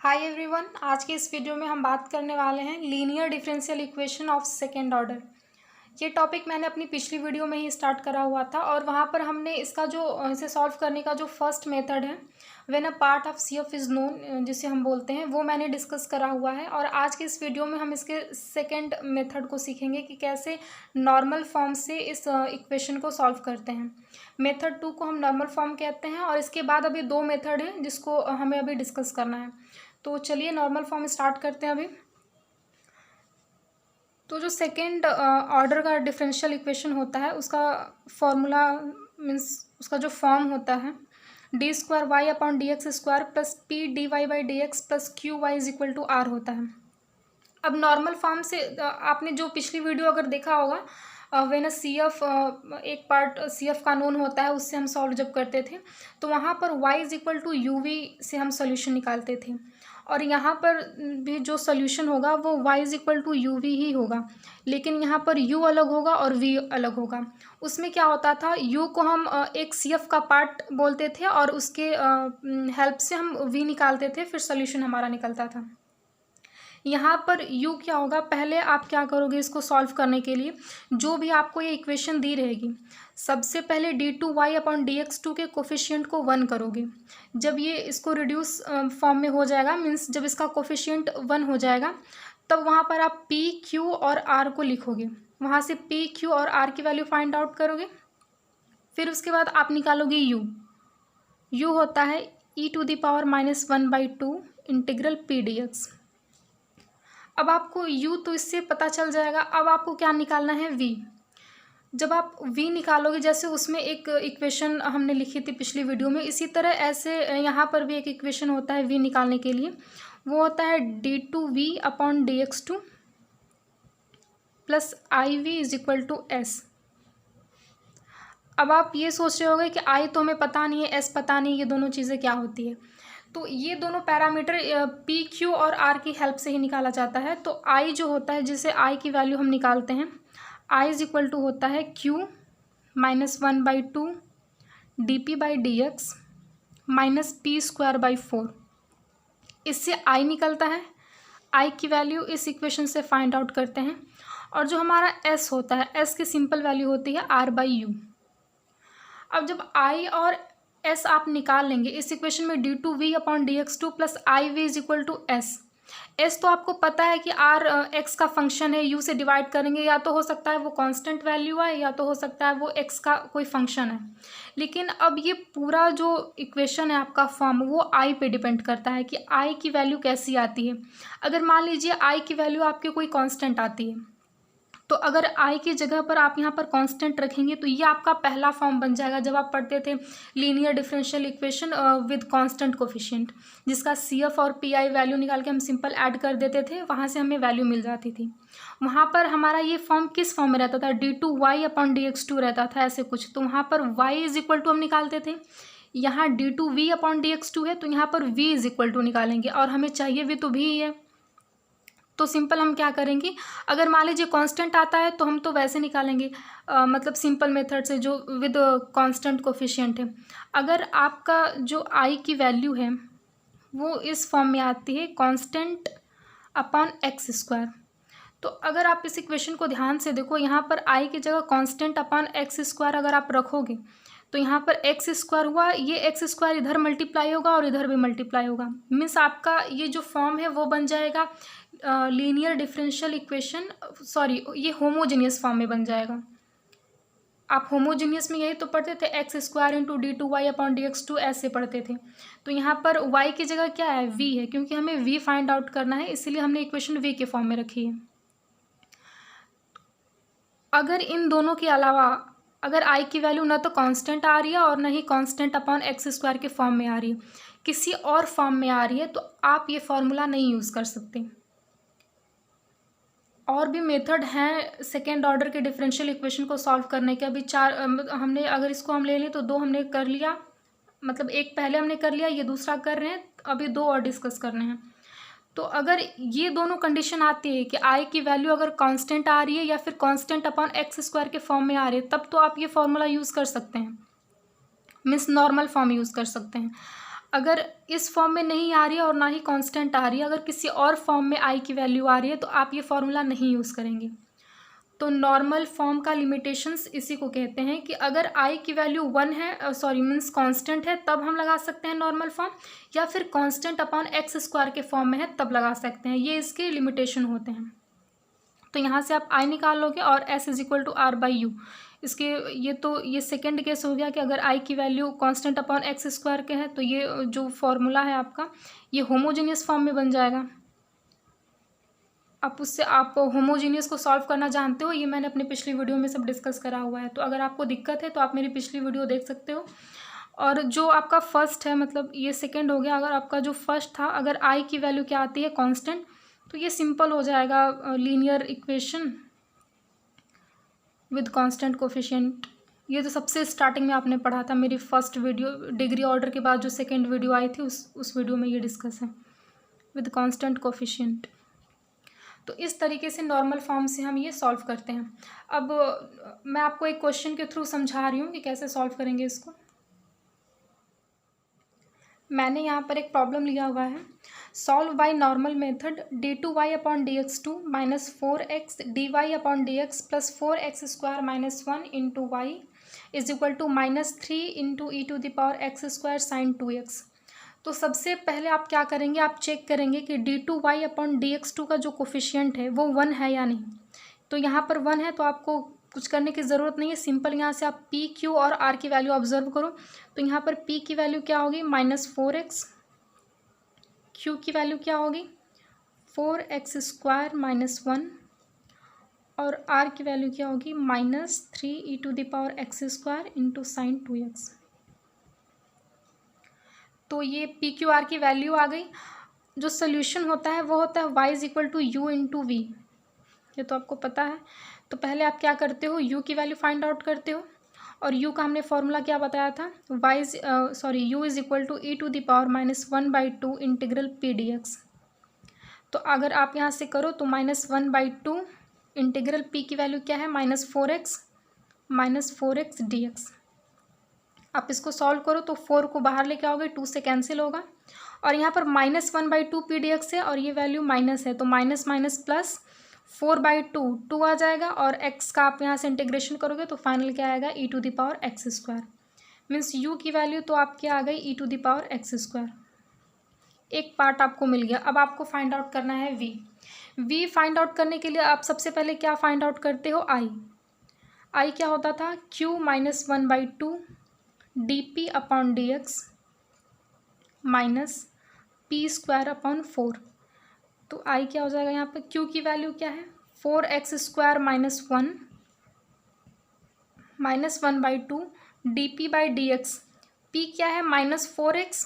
Hi everyone, आज के इस वीडियो में हम बात करने वाले हैं linear differential equation of second order. ये टॉपिक मैंने अपनी पिछली वीडियो में ही स्टार्ट करा हुआ था और वहाँ पर हमने इसका जो इसे सॉल्व करने का जो फर्स्ट मेथड है when a part of C F is known, जिसे हम बोलते हैं, वो मैंने डिस्कस करा हुआ है। और आज के इस वीडियो में हम इसके सेकेंड मेथड को सीखेंगे कि कैसे नॉर्मल फॉर्म से इस इक्वेशन को सॉल्व करते हैं। मेथड 2 को हम नॉर्मल फॉर्म कहते हैं और इसके बाद अभी दो मेथड हैं जिसको हमें अभी डिस्कस करना है। तो चलिए नॉर्मल फॉर्म स्टार्ट करते हैं अभी। तो जो सेकेंड ऑर्डर का डिफरेंशियल इक्वेशन होता है उसका फॉर्मूला मीन्स उसका जो फॉर्म होता है d²y/dx² plus p/dy/dx plus qy=r होता है। अब नॉर्मल फॉर्म से आपने जो पिछली वीडियो अगर देखा होगा व्हेन सी एफ एक पार्ट सी एफ का नोन होता है उससे हम सॉल्व जब करते थे तो वहाँ पर y=uv से हम सॉल्यूशन निकालते थे और यहाँ पर भी जो सॉल्यूशन होगा वो y=uv ही होगा, लेकिन यहाँ पर u अलग होगा और v अलग होगा। उसमें क्या होता था, u को हम एक सी एफ का पार्ट बोलते थे और उसके हेल्प से हम v निकालते थे, फिर सॉल्यूशन हमारा निकलता था। यहाँ पर u क्या होगा, पहले आप क्या करोगे इसको सॉल्व करने के लिए, जो भी आपको ये इक्वेशन दी रहेगी सबसे पहले d2y/dx2 के कोफिशिएंट को 1 करोगे। जब ये इसको रिड्यूस फॉर्म में हो जाएगा, मीन्स जब इसका कोफिशिएंट 1 हो जाएगा, तब वहाँ पर आप p, q और r को लिखोगे। वहाँ से p, q और r की वैल्यू फाइंड आउट करोगे। फिर उसके बाद आप निकालोगे u होता है e⁻⁻1/2 इंटीग्रल p dx। अब आपको u तो इससे पता चल जाएगा। अब आपको क्या निकालना है, v। जब आप v निकालोगे, जैसे उसमें एक इक्वेशन हमने लिखी थी पिछली वीडियो में, इसी तरह ऐसे यहाँ पर भी एक इक्वेशन होता है v निकालने के लिए। वो होता है d2v/dx2 प्लस iv=s। अब आप ये सोच रहे होगे कि i तो हमें पता नहीं है, s पता नहीं, ये दोनों चीज़ें क्या होती है। तो ये दोनों पैरामीटर p, q और r की हेल्प से ही निकाला जाता है। तो i जो होता है, जिसे i की वैल्यू हम निकालते हैं, i होता है q-1/2 dp/dx माइनस p²/4। इससे i निकलता है। i की वैल्यू इस इक्वेशन से फाइंड आउट करते हैं और जो हमारा s होता है, s की सिंपल वैल्यू होती है r/u। अब जब i और s आप निकाल लेंगे इस इक्वेशन में, d2v/dx2 प्लस iv=s। s तो आपको पता है कि r x का फंक्शन है, u से डिवाइड करेंगे, या तो हो सकता है वो कांस्टेंट वैल्यू है या तो हो सकता है वो x का कोई फंक्शन है। लेकिन अब ये पूरा जो इक्वेशन है आपका फॉर्म, वो i पे डिपेंड करता है कि i की वैल्यू कैसी आती है। अगर मान लीजिए i की वैल्यू आपके कोई कांस्टेंट आती है, तो अगर i की जगह पर आप यहाँ पर कांस्टेंट रखेंगे तो ये आपका पहला फॉर्म बन जाएगा। जब आप पढ़ते थे linear differential equation with constant coefficient, जिसका सी एफ और पी आई वैल्यू निकाल के हम सिंपल ऐड कर देते थे, वहाँ से हमें वैल्यू मिल जाती थी। वहाँ पर हमारा ये फॉर्म किस फॉर्म में रहता था, d2y/dx2 रहता था, ऐसे कुछ। तो वहाँ पर y= हम निकालते थे, यहाँ d2v/dx2 है तो यहाँ पर v= निकालेंगे और हमें चाहिए भी तो v ही है। तो सिंपल हम क्या करेंगे, अगर मान लीजिए कांस्टेंट आता है तो हम तो वैसे निकालेंगे, मतलब सिंपल मेथड से जो विद कांस्टेंट कोफिशिएंट है। अगर आपका जो i की वैल्यू है वो इस फॉर्म में आती है कांस्टेंट/x², तो अगर आप इस इक्वेशन को ध्यान से देखो, यहाँ पर i की जगह कांस्टेंट/x² अगर आप रखोगे तो यहाँ पर x² हुआ, ये x² इधर मल्टीप्लाई होगा और इधर भी मल्टीप्लाई होगा। मीन्स आपका ये जो फॉर्म है वो बन जाएगा लीनियर डिफरेंशियल इक्वेशन, सॉरी, ये होमोजीनियस फॉर्म में बन जाएगा। आप होमोजीनियस में यही तो पढ़ते थे, x² × d2y/dx2 ऐसे पढ़ते थे। तो यहाँ पर y की जगह क्या है, v है, क्योंकि हमें v फाइंड आउट करना है, इसीलिए हमने इक्वेशन v के फॉर्म में रखी है। अगर इन दोनों के अलावा अगर i की वैल्यू ना तो कांस्टेंट आ रही है और ना ही कांस्टेंट/x² के फॉर्म में आ रही है, किसी और फॉर्म में आ रही है, तो आप ये फॉर्मूला नहीं यूज़ कर सकते। और भी मेथड हैं सेकेंड ऑर्डर के डिफरेंशियल इक्वेशन को सॉल्व करने के। अभी चार हमने, अगर इसको हम ले लें तो दो हमने कर लिया, मतलब एक पहले हमने कर लिया, ये दूसरा कर रहे हैं, अभी दो और डिस्कस करने हैं। तो अगर ये दोनों कंडीशन आती है कि i की वैल्यू अगर कांस्टेंट आ रही है या फिर कांस्टेंट/x² के फॉर्म में आ रही है, तब तो आप ये फॉर्मूला यूज़ कर सकते हैं, मीन्स नॉर्मल फॉर्म यूज़ कर सकते हैं। अगर इस फॉर्म में नहीं आ रही है और ना ही कांस्टेंट आ रही है, अगर किसी और फॉर्म में आई की वैल्यू आ रही है तो आप ये फॉर्मूला नहीं यूज़ करेंगे। तो नॉर्मल फॉर्म का लिमिटेशंस इसी को कहते हैं कि अगर आई की वैल्यू 1 है, सॉरी मीन्स कांस्टेंट है, तब हम लगा सकते हैं नॉर्मल फॉर्म, या फिर कांस्टेंट अपॉन एक्स स्क्वायर के फॉर्म में है तब लगा सकते हैं। ये इसके लिमिटेशन होते हैं। तो यहाँ से आप आई निकाल लोगे और S is equal to R by U. इसके ये सेकेंड केस हो गया कि अगर आई की value constant upon x square के है तो ये जो फॉर्मूला है आपका ये होमोजीनियस फॉर्म में बन जाएगा। आप होमोजीनियस को सॉल्व करना जानते हो, ये मैंने अपने पिछली वीडियो में सब डिस्कस करा हुआ है। तो अगर आपको दिक्कत है तो आप मेरी पिछली वीडियो देख सकते हो। और जो आपका फर्स्ट है, मतलब ये सेकंड हो गया, अगर आपका जो फर्स्ट था, अगर आई की वैल्यू क्या आती है कांस्टेंट, तो ये सिंपल हो जाएगा linear equation with constant coefficient. ये तो सबसे स्टार्टिंग में आपने पढ़ा था, मेरी फर्स्ट वीडियो डिग्री ऑर्डर के बाद जो सेकेंड वीडियो आई थी उस वीडियो में ये डिस्कस है विद कांस्टेंट कोफिशिएंट। तो इस तरीके से नॉर्मल फॉर्म से हम ये सॉल्व करते हैं। अब मैं आपको एक क्वेश्चन के थ्रू समझा रही हूँ कि कैसे सॉल्व करेंगे इसको। मैंने यहाँ पर एक प्रॉब्लम लिया हुआ है, solve by normal method d2y upon dx2 minus 4x dy upon dx plus 4x square minus 1 into Y is equal to minus 3 into E to the power x square sine 2x। तो सबसे पहले आप क्या करेंगे, आप check करेंगे कि d2y upon dx2 का जो कोफिशिएंट है वो 1 है या नहीं। तो यहाँ पर 1 है तो आपको कुछ करने की ज़रूरत नहीं है, सिंपल यहाँ से आप p q और r की वैल्यू ऑब्जर्व करो। तो यहाँ पर p की वैल्यू क्या होगी -4x, q की वैल्यू क्या होगी 4x स्क्वायर माइनस 1 और r की वैल्यू क्या होगी -3 e to the power x square into sine 2x। तो ये पी क्यू आर की वैल्यू आ गई। जो सोल्यूशन होता है वो होता है y is equal to u into v, ये तो आपको पता है। तो पहले आप क्या करते हो, u की वैल्यू फाइंड आउट करते हो, और u का हमने फॉर्मूला क्या बताया था, u is equal to E to the power -1/2 integral P D X. तो अगर आप यहाँ से करो तो -1/2 इंटीग्रल p की वैल्यू क्या है -4x dx। आप इसको सॉल्व करो तो 4 को बाहर लेके आओगे, 2 से कैंसिल होगा, और यहाँ पर -1/2 पी डी एक्स है और ये वैल्यू माइनस है तो माइनस माइनस प्लस 4/2 2 आ जाएगा, और x का आप यहाँ से इंटीग्रेशन करोगे तो फाइनल क्या आएगा e to the power x square. Means u की वैल्यू तो आपकी आ गई e to the power x square. एक पार्ट आपको मिल गया। अब आपको फाइंड आउट करना है v फाइंड आउट करने के लिए आप सबसे पहले क्या फाइंड आउट करते हो, i क्या होता था q -1/2 dp upon dx minus P square upon 4। तो i क्या हो जाएगा, यहाँ पे q की वैल्यू क्या है 4x square minus 1 -1/2 dp by dx। p क्या है -4x,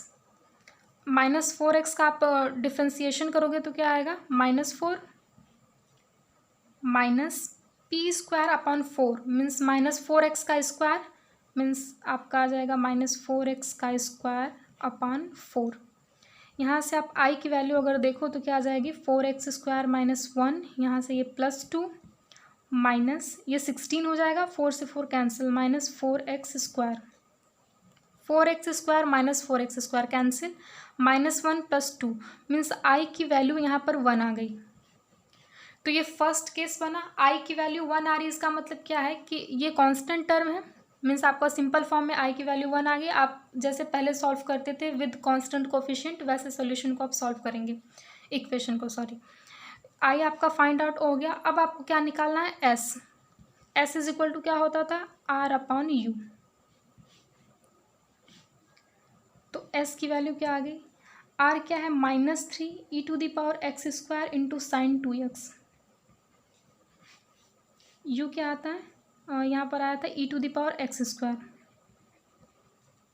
-4x का आप डिफ्रेंसिएशन करोगे तो क्या आएगा -4 minus P square upon 4 means -4x का स्क्वायर मीन्स आपका आ जाएगा -4x का स्क्वायर अपॉन 4। यहाँ से आप i की वैल्यू अगर देखो तो क्या आ जाएगी 4x स्क्वायर माइनस 1, यहाँ से ये +2 माइनस ये 16 हो जाएगा, 4 से 4 cancel, -4x square 4x square minus 4x square cancel, -1 + 2 means i की वैल्यू यहाँ पर 1 आ गई। तो ये फर्स्ट केस बना, i की वैल्यू 1 आ रही, इसका मतलब क्या है कि ये कांस्टेंट टर्म है, मीन्स आपका सिंपल फॉर्म में i की वैल्यू 1 आ गई। आप जैसे पहले सॉल्व करते थे विद कांस्टेंट कोफिशिएंट वैसे सॉल्यूशन को आप सॉल्व करेंगे, इक्वेशन को, सॉरी। i आपका फाइंड आउट हो गया। अब आपको क्या निकालना है, s इज इक्वल टू क्या होता था r अपॉन u। तो s की वैल्यू क्या आ गई, r क्या है -3 e to the power x square into sine 2x। u क्या आता है, यहाँ पर आया था e to the power x square,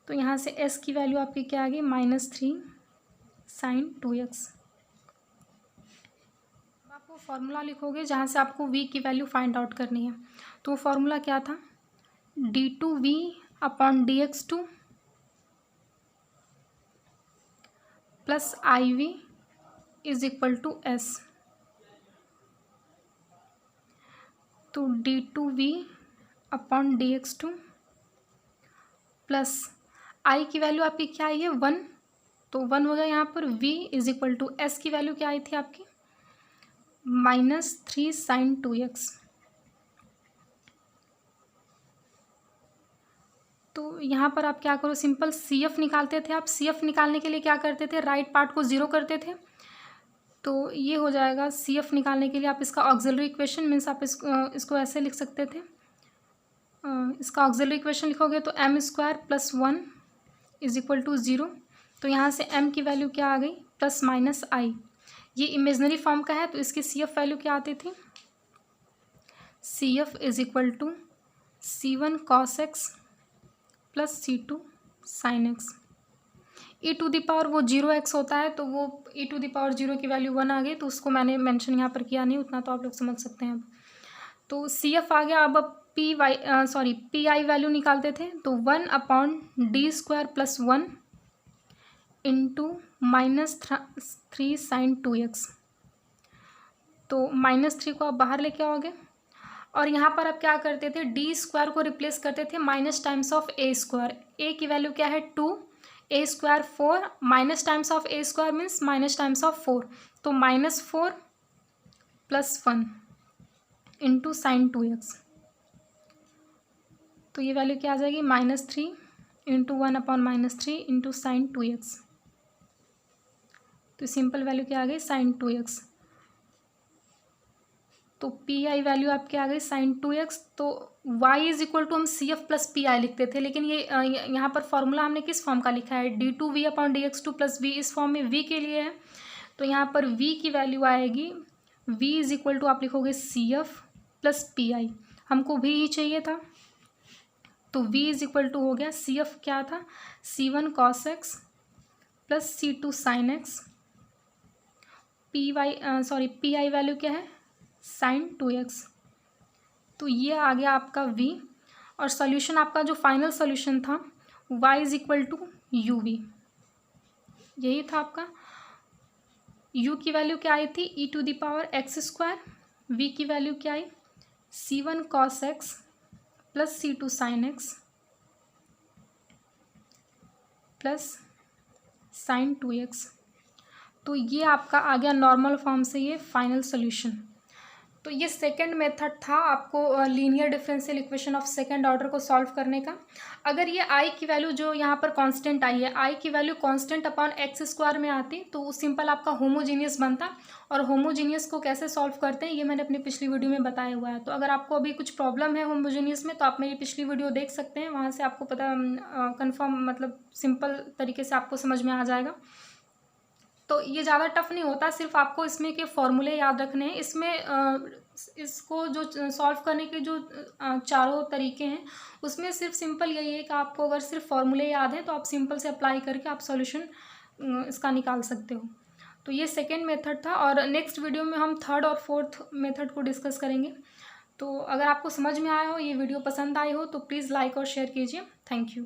तो यहाँ से s की वैल्यू आपकी क्या आ गई -3 साइन 2x। आप वो फार्मूला लिखोगे जहाँ से आपको v की वैल्यू फाइंड आउट करनी है। तो वो फार्मूला क्या था, d2v upon dx2 plus iv is equal to s। तो d2v upon dx2 plus i की वैल्यू आपकी क्या आई है 1, तो 1 हो गया यहाँ पर। v is equal to s की वैल्यू क्या आई थी आपकी -3 sin 2x। तो यहाँ पर आप क्या करो, सिंपल CF निकालते थे आप। CF निकालने के लिए क्या करते थे, राइट पार्ट को 0 करते थे। तो ये हो जाएगा CF निकालने के लिए आप इसका ऑक्सिलरी इक्वेशन मीन्स आप इसको ऐसे लिख सकते थे। इसका ऑक्सिलरी इक्वेशन लिखोगे तो m² + 1 इज इक्वल टू 0। तो यहाँ से m की वैल्यू क्या आ गई, +-i। ये इमेजनरी फॉर्म का है तो इसकी CF वैल्यू क्या आती थी, CF is equal to C1 cos x + C2 sin x। e⁻ वो 0x होता है, तो वो e⁻0 की वैल्यू 1 आ गई, तो उसको मैंने मेंशन यहाँ पर किया नहीं, उतना तो आप लोग समझ सकते हैं। अब तो CF आ गया। अब PI वैल्यू निकालते थे, तो 1/d² + 1 इंटू -3 sin 2x। तो -3 को आप बाहर लेके आओगे और यहाँ पर आप क्या करते थे, d² को रिप्लेस करते थे minus times of a²। a की वैल्यू क्या है 2, a² 4, minus times of a² means minus times of 4, तो -4 + 1 इंटू sin 2x। तो ये वैल्यू क्या आ जाएगी, -3 इंटू 1/-3 इंटू sin 2x। तो सिंपल वैल्यू क्या आ गई, sin 2x। तो PI वैल्यू आपके आ गई sin 2x। तो y इज इक्वल टू हम CF + PI लिखते थे, लेकिन ये यहाँ पर फॉर्मूला हमने किस फॉर्म का लिखा है, d2v/dx2 + v, इस फॉर्म में v के लिए है। तो यहाँ पर v की वैल्यू आएगी, v इज इक्वल टू आप लिखोगे CF + PI। हमको v ही चाहिए था, तो v इज इक्वल टू हो गया, CF क्या था, C1 cos x + C2 sin x। PI value क्या है, sin 2x। तो ये आ गया आपका v, और सॉल्यूशन आपका जो फाइनल सॉल्यूशन था y is equal to uv, यही था आपका। u की वैल्यू क्या आई थी, e⁻x²। v की वैल्यू क्या आई, C1 cos x + C2 sin x + sin 2x। तो ये आपका आ गया नॉर्मल फॉर्म से ये फाइनल सॉल्यूशन। तो ये सेकंड मेथड था आपको linear differential equation of second order को सॉल्व करने का। अगर ये i की वैल्यू जो यहाँ पर कांस्टेंट आई है, i की वैल्यू कांस्टेंट अपॉन x² में आती तो सिंपल आपका होमोजीनियस बनता। और होमोजीनियस को कैसे सॉल्व करते हैं ये मैंने अपनी पिछली वीडियो में बताया हुआ है। तो अगर आपको अभी कुछ प्रॉब्लम है होमोजीनियस में तो आप मेरी पिछली वीडियो देख सकते हैं, वहाँ से आपको पता कन्फर्म मतलब सिंपल तरीके से आपको समझ में आ जाएगा। तो ये ज़्यादा टफ नहीं होता, सिर्फ आपको इसमें के फॉर्मूले याद रखने हैं। इसमें इसको जो सॉल्व करने के जो चारों तरीके हैं उसमें सिर्फ सिंपल यही है कि आपको अगर सिर्फ फॉर्मूले याद हैं तो आप सिंपल से अप्लाई करके आप सॉल्यूशन इसका निकाल सकते हो। तो ये सेकेंड मेथड था, और नेक्स्ट वीडियो में हम थर्ड और फोर्थ मेथड को डिस्कस करेंगे। तो अगर आपको समझ में आया हो, ये वीडियो पसंद आई हो तो प्लीज़ लाइक और शेयर कीजिए। Thank you.